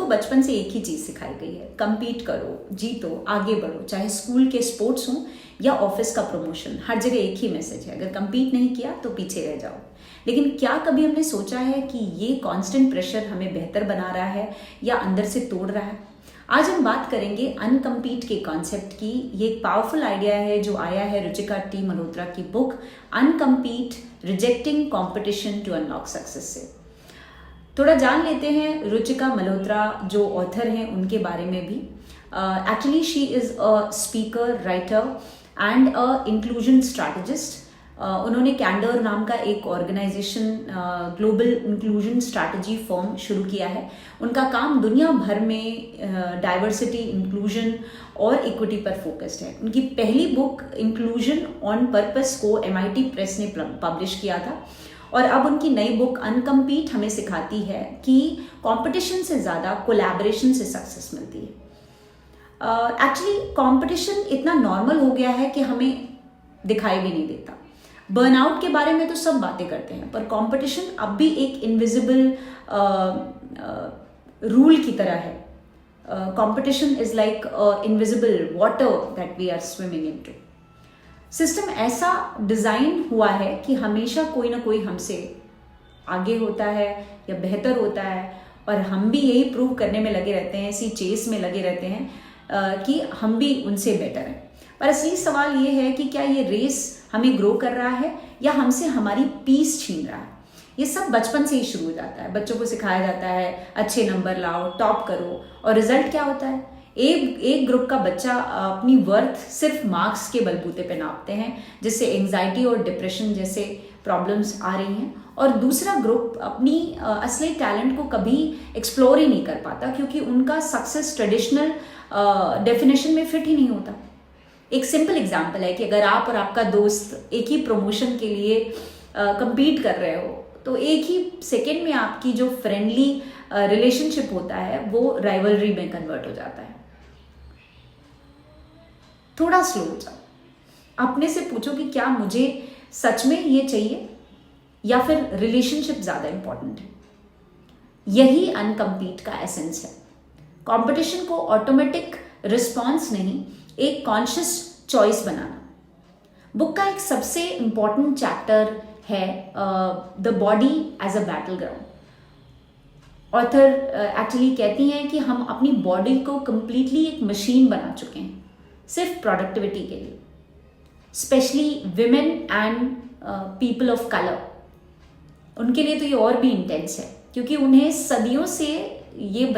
बचपन से एक ही चीज सिखाई गई है, compete करो, जीतो, आगे बढ़ो, चाहे स्कूल के स्पोर्ट्स हों या ऑफिस का प्रमोशन, हर जगह एक ही मैसेज है, अगर compete नहीं किया तो पीछे रह जाओ। लेकिन क्या कभी हमने सोचा है कि ये कांस्टेंट प्रेशर हमें बेहतर बना रहा है या अंदर से तोड़ रहा है? आज हम बात करेंगे अनकम्पीट के कॉन्सेप्ट की। ये एक पावरफुल आइडिया है जो आया है रुचिका टी मल्होत्रा की book uncompete, rejecting competition to unlock success से। थोड़ा जान लेते हैं रुचिका मल्होत्रा जो ऑथर हैं उनके बारे में भी। Actually she is a speaker, writer and a inclusion strategist. उन्होंने कैंडर नाम का एक organisation, global inclusion strategy firm शुरू किया है। उनका काम दुनिया भर में डाइवर्सिटी, इंक्लूजन और इक्विटी पर फोकस्ड है। उनकी पहली बुक इंक्लूजन ऑन पर्पस को MIT प्रेस ने पब्लिश किया था और अब उनकी नई बुक अनकम्पीट हमें सिखाती है कि कंपटीशन से ज़्यादा कोलैबोरेशन से सक्सेस मिलती है। एक्चुअली कंपटीशन इतना नॉर्मल हो गया है कि हमें दिखाई भी नहीं देता। बर्नआउट के बारे में तो सब बातें करते हैं, पर कंपटीशन अब भी एक इनविजिबल रूल की तरह है। Competition is like invisible water that we are swimming into. System ऐसा डिजाइन हुआ है कि हमेशा कोई ना कोई हमसे आगे होता है या बेहतर होता है, और हम भी यही प्रूव करने में लगे रहते हैं, इसी चेस में लगे रहते हैं कि हम भी उनसे बेटर हैं। पर असली सवाल ये है कि क्या ये रेस हमें ग्रो कर रहा है या हमसे हमारी पीस छीन रहा है? ये सब बचपन से ही शुरू हो जाता है। बच्चों को सिखाया जाता है अच्छे नंबर लाओ, टॉप करो, और रिजल्ट क्या होता है? एक ग्रुप का बच्चा अपनी वर्थ सिर्फ मार्क्स के बलबूते पे नापते हैं, जिससे एंजाइटी और डिप्रेशन जैसे प्रॉब्लम्स आ रही हैं, और दूसरा ग्रुप अपनी असली टैलेंट को कभी एक्सप्लोर ही नहीं कर पाता क्योंकि उनका सक्सेस ट्रेडिशनल डेफिनेशन में फिट ही नहीं होता। एक सिंपल एग्जाम्पल है कि अगर आप और आपका दोस्त एक ही प्रमोशन के लिए compete कर रहे हो, तो एक ही सेकेंड में आपकी जो फ्रेंडली रिलेशनशिप होता है वो राइवलरी में कन्वर्ट हो जाता है। थोड़ा स्लो हो जाओ, अपने से पूछो कि क्या मुझे सच में ये चाहिए या फिर रिलेशनशिप ज़्यादा इंपॉर्टेंट है? यही अनकम्पीट का एसेंस है। कंपटीशन को ऑटोमेटिक रिस्पॉन्स नहीं, एक कॉन्शियस चॉइस बनाना। बुक का एक सबसे इंपॉर्टेंट चैप्टर है the body as a battle ground. Author actually कहती हैं कि हम अपनी बॉडी को कंप्लीटली एक मशीन बना चुके हैं सिर्फ प्रोडक्टिविटी के लिए। Specially women and people of colour, उनके लिए तो ये और भी इंटेंस है क्योंकि उन्हें सदियों से ये